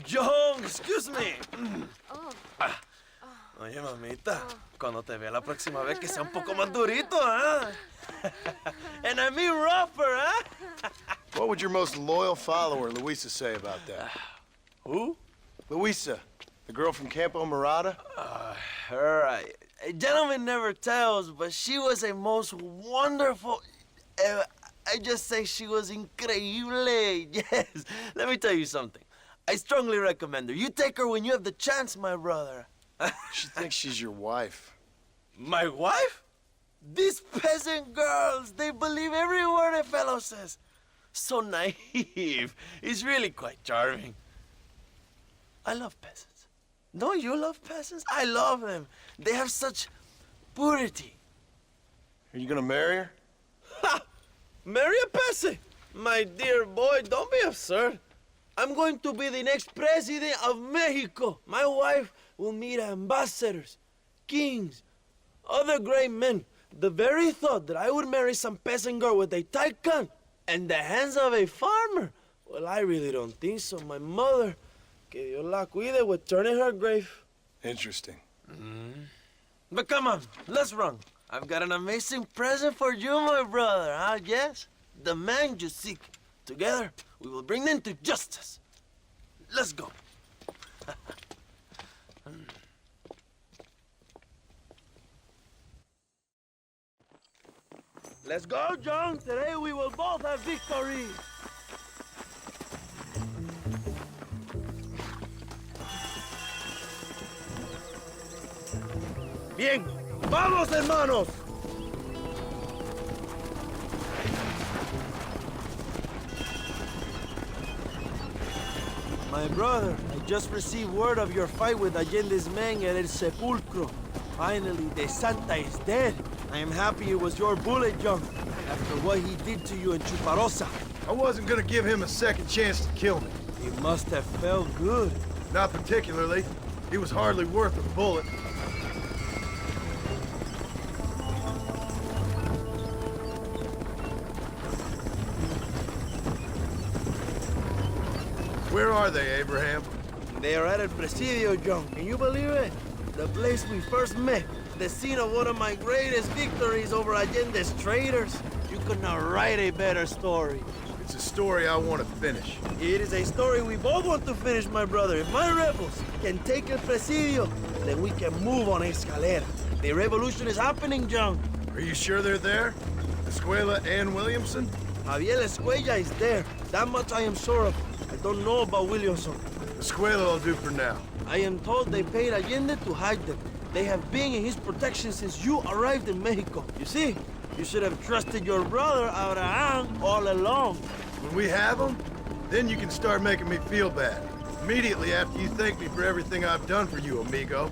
John, excuse me. Oye, mamita, cuando te vea la próxima vez que sea un poco más durito, ¿eh? And I mean rougher, ¿eh? What would your most loyal follower, Luisa, say about that? Who? Luisa, the girl from Campo Murata? Her, a gentleman never tells, but she was a most wonderful... I just say she was increíble. Yes. Let me tell you something. I strongly recommend her. You take her when you have the chance, my brother. She thinks she's your wife. My wife? These peasant girls, they believe every word a fellow says. So naive. It's really quite charming. I love peasants. Don't you love peasants? I love them. They have such purity. Are you gonna marry her? Ha! Marry a peasant? My dear boy, don't be absurd. I'm going to be the next president of Mexico. My wife will meet ambassadors, kings, other great men. The very thought that I would marry some peasant girl with a tight gun and the hands of a farmer, well, I really don't think so. My mother, que Dios la cuide, would turn in her grave. Interesting. But come on, let's run. I've got an amazing present for you, my brother, huh? Yes? The man you seek. Together, we will bring them to justice. Let's go. Let's go, John. Today we will both have victory. Bien. ¡Vamos, hermanos! My brother, I just received word of your fight with Allende's men at El Sepulcro. Finally, the Santa is dead. I am happy it was your bullet, John, after what he did to you in Chuparosa. I wasn't gonna give him a second chance to kill me. It must have felt good. Not particularly. He was hardly worth a bullet. Where are they, Abraham? They are at El Presidio, John. Can you believe it? The place we first met. The scene of one of my greatest victories over Allende's traitors. You could not write a better story. It's a story I want to finish. It is a story we both want to finish, my brother. If my rebels can take El Presidio, then we can move on Escalera. The revolution is happening, John. Are you sure they're there? Escuela and Williamson? Javier Escuella is there. That much I am sure of. I don't know about Williamson. Escuela will do for now. I am told they paid Allende to hide them. They have been in his protection since you arrived in Mexico. You see, you should have trusted your brother, Abraham, all along. When we have them, then you can start making me feel bad. Immediately after you thank me for everything I've done for you, amigo.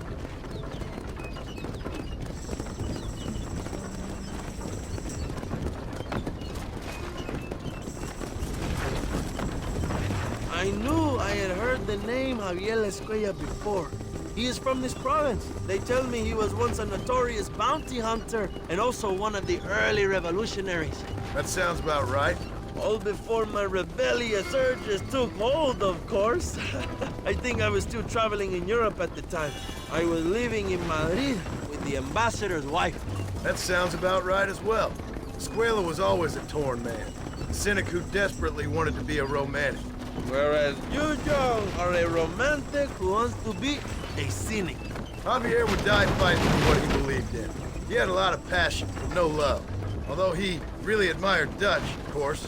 I knew I had heard the name Javier Escuella before. He is from this province. They tell me he was once a notorious bounty hunter and also one of the early revolutionaries. That sounds about right. All before my rebellious urges took hold, of course. I think I was still traveling in Europe at the time. I was living in Madrid with the ambassador's wife. That sounds about right as well. Escuela was always a torn man. A cynic who desperately wanted to be a romantic. Whereas you, John, are a romantic who wants to be a cynic. Javier would die fighting for what he believed in. He had a lot of passion, but no love. Although he really admired Dutch, of course.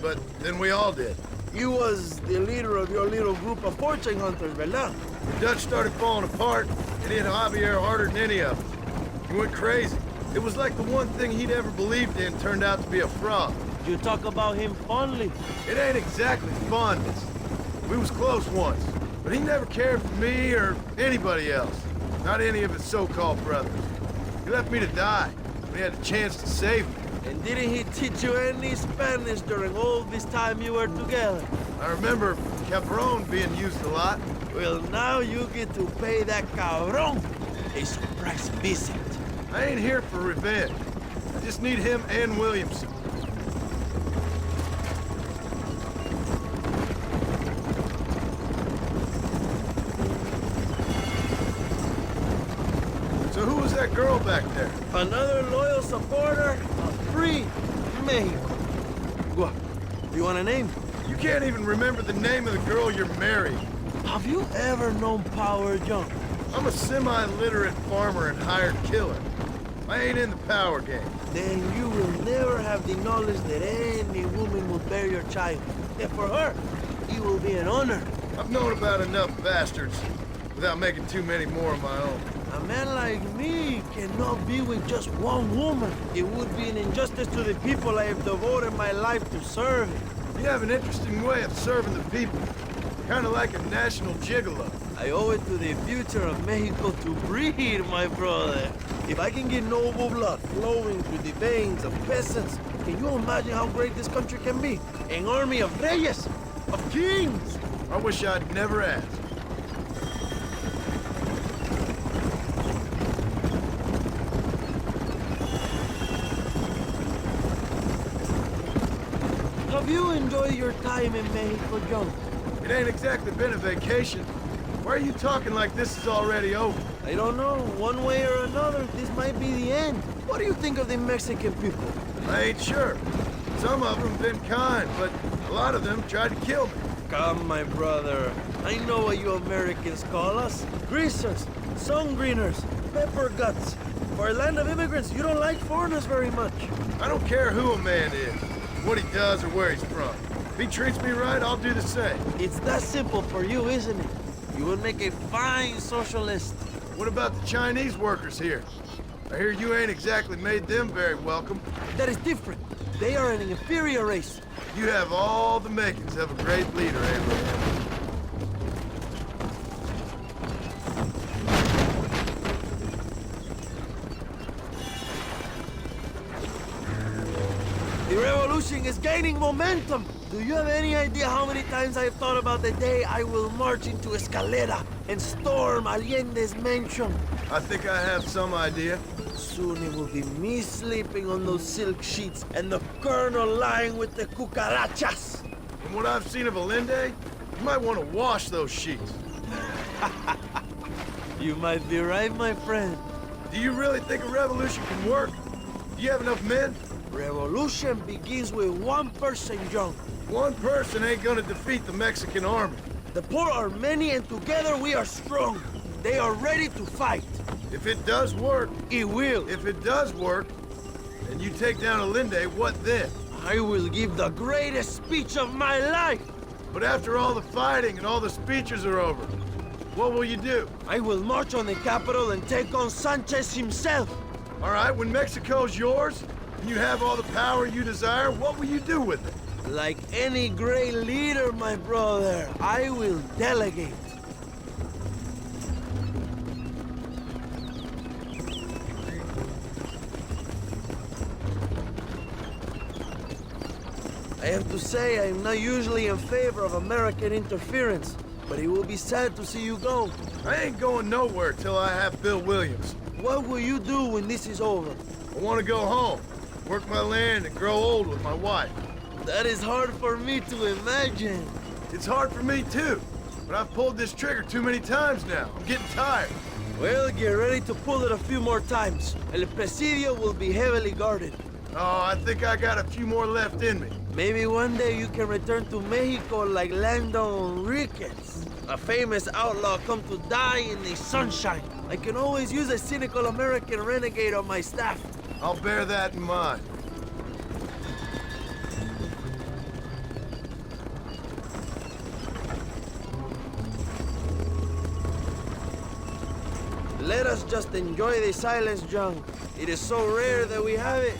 But then we all did. You was the leader of your little group of fortune hunters, ¿verdad? The Dutch started falling apart, it hit Javier harder than any of them. He went crazy. It was like the one thing he'd ever believed in turned out to be a fraud. You talk about him fondly. It ain't exactly fondness. We was close once, but he never cared for me or anybody else. Not any of his so-called brothers. He left me to die when he had a chance to save me. And didn't he teach you any Spanish during all this time you were together? I remember cabron being used a lot. Well, now you get to pay that cabron a surprise visit. I ain't here for revenge. I just need him and Williamson. back there? Another loyal supporter of free Mexico. What? You want a name? You can't even remember the name of the girl you're marrying. Have you ever known power, John? I'm a semi-literate farmer and hired killer. I ain't in the power game. Then you will never have the knowledge that any woman will bear your child. And for her, it will be an honor. I've known about enough bastards without making too many more of my own. A man like me cannot be with just one woman. It would be an injustice to the people I have devoted my life to serving. You have an interesting way of serving the people. Kind of like a national gigolo. I owe it to the future of Mexico to breed, my brother. If I can get noble blood flowing through the veins of peasants, can you imagine how great this country can be? An army of reyes, of kings. I wish I'd never asked. Have you enjoyed your time in Mexico, John? It ain't exactly been a vacation. Why are you talking like this is already over? I don't know. One way or another, this might be the end. What do you think of the Mexican people? I ain't sure. Some of them been kind, but a lot of them tried to kill me. Come, my brother. I know what you Americans call us. Greasers, sun greeners, pepper guts. For a land of immigrants, you don't like foreigners very much. I don't care who a man is, what he does or where he's from. If he treats me right, I'll do the same. It's that simple for you, isn't it? You would make a fine socialist. What about the Chinese workers here? I hear you ain't exactly made them very welcome. That is different. They are an inferior race. You have all the makings of a great leader, Abraham. The revolution is gaining momentum. Do you have any idea how many times I've thought about the day I will march into Escalera and storm Allende's mansion? I think I have some idea. Soon it will be me sleeping on those silk sheets and the colonel lying with the cucarachas. From what I've seen of Allende, you might want to wash those sheets. You might be right, my friend. Do you really think a revolution can work? Do you have enough men? Revolution begins with one person, John. One person ain't gonna defeat the Mexican army. The poor are many and together we are strong. They are ready to fight. If it does work, It will. if it does work, and you take down Allende, what then? I will give the greatest speech of my life. But after all the fighting and all the speeches are over, what will you do? I will march on the capital and take on Sanchez himself. All right, when Mexico's yours, and you have all the power you desire, what will you do with it? Like any great leader, my brother, I will delegate. I have to say, I'm not usually in favor of American interference, but it will be sad to see you go. I ain't going nowhere till I have Bill Williams. What will you do when this is over? I want to go home, work my land, and grow old with my wife. That is hard for me to imagine. It's hard for me too, but I've pulled this trigger too many times now. I'm getting tired. Well, get ready to pull it a few more times. El Presidio will be heavily guarded. Oh, I think I got a few more left in me. Maybe one day you can return to Mexico like Lando Enriquez, a famous outlaw come to die in the sunshine. I can always use a cynical American renegade on my staff. I'll bear that in mind. Let us just enjoy the silence, John. It is so rare that we have it.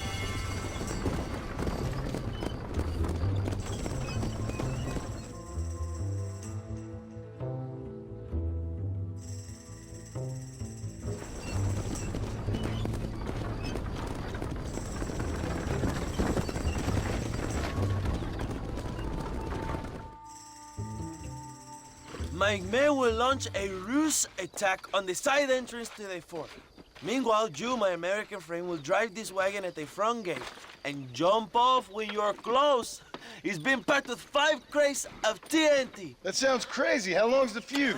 My men will launch a ruse attack on the side entrance to the fort. Meanwhile, you, my American friend, will drive this wagon at the front gate and jump off when you're close. It's been packed with 5 crates of TNT. That sounds crazy. How long's the fuse?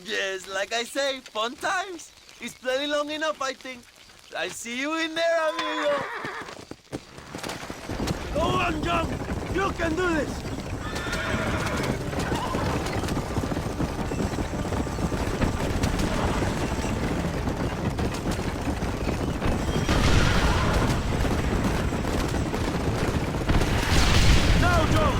Yes, like I say, fun times. It's plenty long enough, I think. I see you in there, amigo. Go on, John. You can do this. Now, John.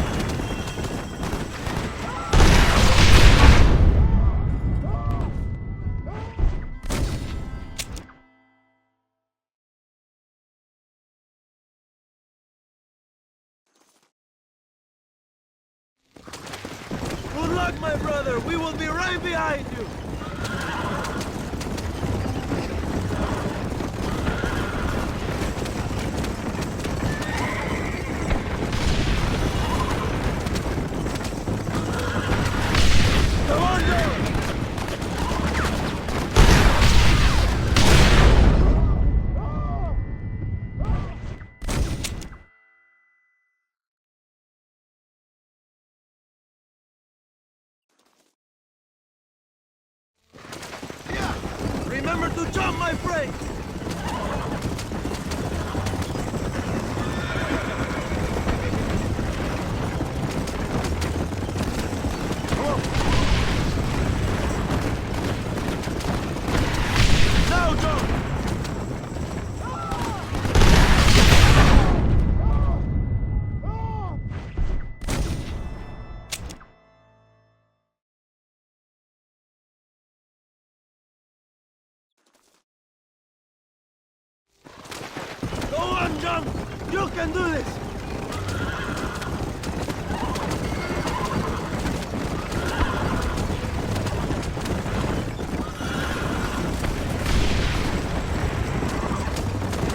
Good luck, my brother. We will be right behind you. Come on, Joe. Remember to jump, my friend! Now jump! Go on, jump! You can do this!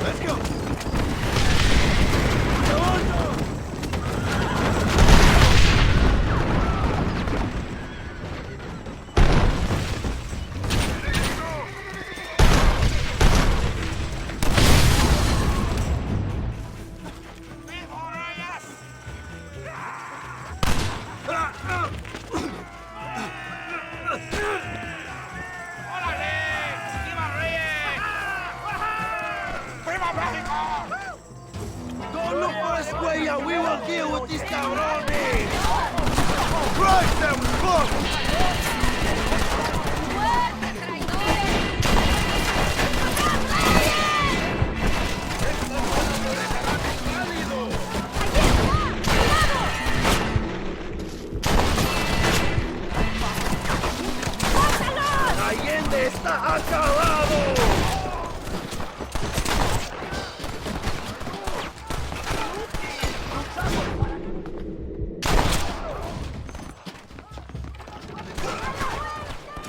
Let's go! Come on, jump! Don't look for a square, we will deal with these cabrones! Christ, that was close! ¡Allende está acabado!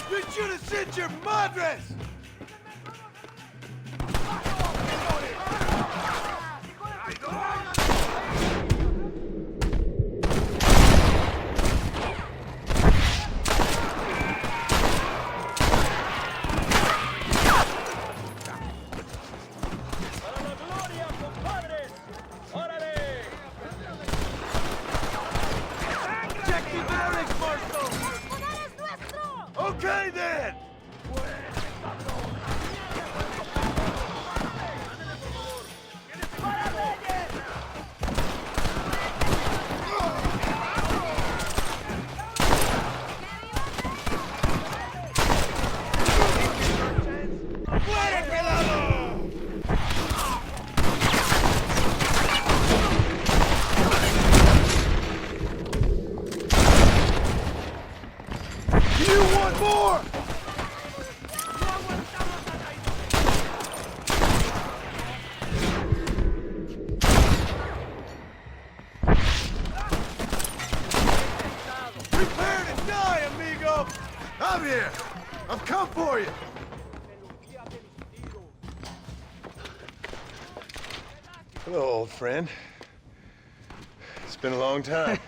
You should have sent your madres! Check the barracks, Marshal! Okay then! You want more? Prepare to die, amigo! I'm here! I've come for you! Hello, old friend. It's been a long time.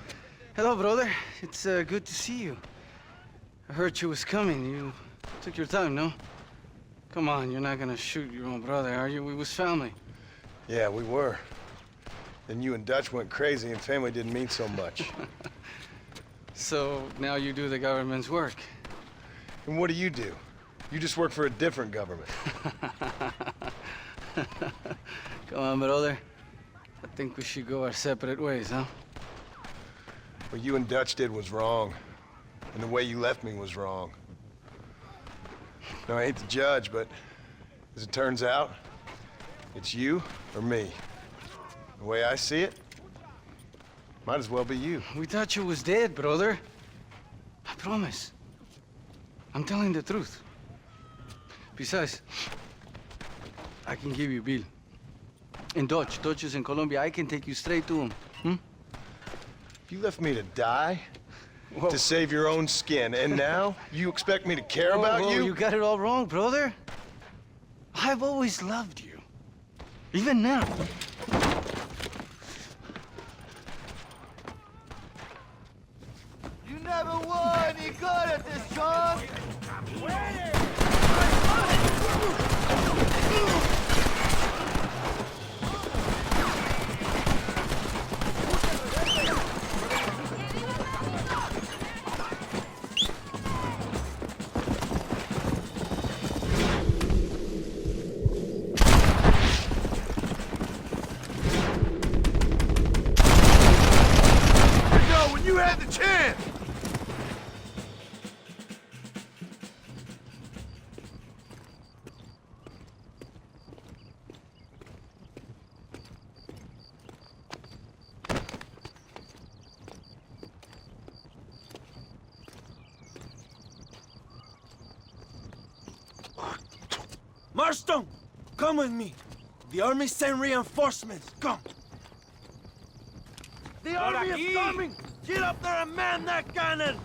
Hello, brother. It's good to see you. I heard you was coming. You took your time, no? Come on, you're not gonna shoot your own brother, are you? We was family. Yeah, we were. Then you and Dutch went crazy and family didn't mean so much. So now you do the government's work. And what do you do? You just work for a different government. Come on, brother. I think we should go our separate ways, huh? What you and Dutch did was wrong. And the way you left me was wrong. Now, I hate to judge, but as it turns out, it's you or me. The way I see it, might as well be you. We thought you was dead, brother. I promise. I'm telling the truth. Besides, I can give you Bill. In Dutch. Dutch is in Colombia. I can take you straight to him. Hmm? You left me to die Whoa. to save your own skin, and now you expect me to care about Whoa, you? You got it all wrong, brother. I've always loved you. Even now. You never were any good at this, John! When you had the chance! Marston, come with me. The army sent reinforcements. Come. The army is coming! Get up there and man that cannon!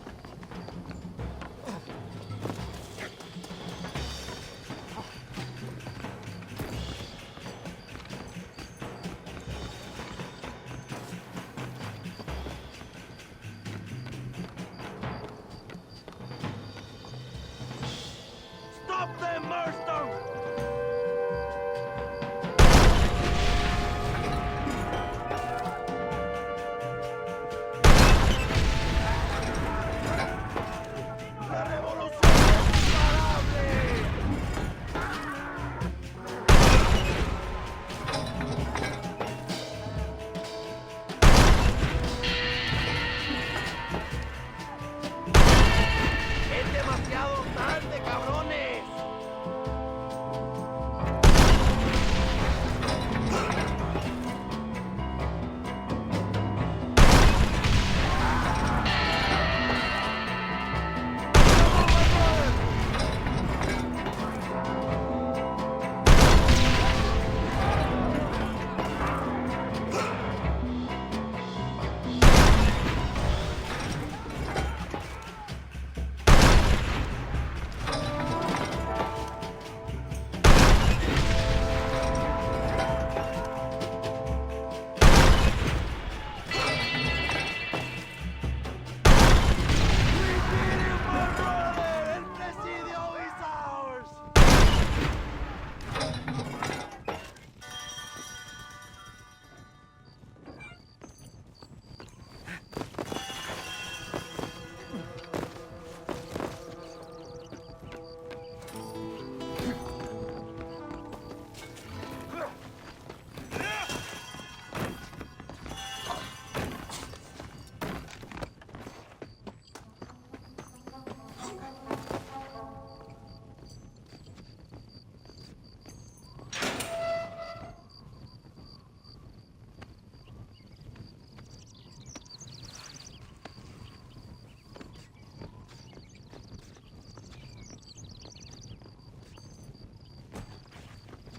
Stop them, Marston!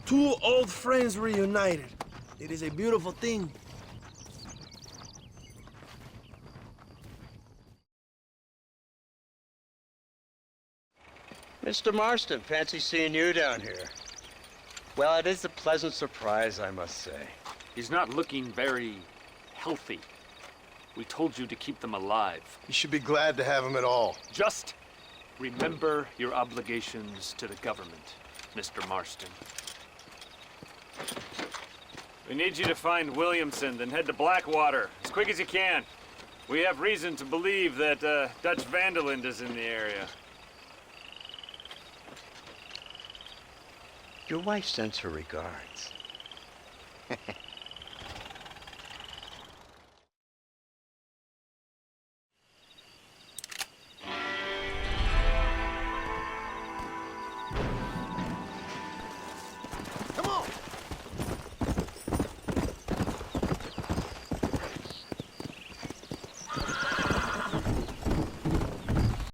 Two old friends reunited. It is a beautiful thing. Mr. Marston, fancy seeing you down here. Well, it is a pleasant surprise, I must say. He's not looking very healthy. We told you to keep them alive. You should be glad to have him at all. Just remember your obligations to the government, Mr. Marston. We need you to find Williamson, then head to Blackwater as quick as you can. We have reason to believe that Dutch Vanderland is in the area. Your wife sends her regards.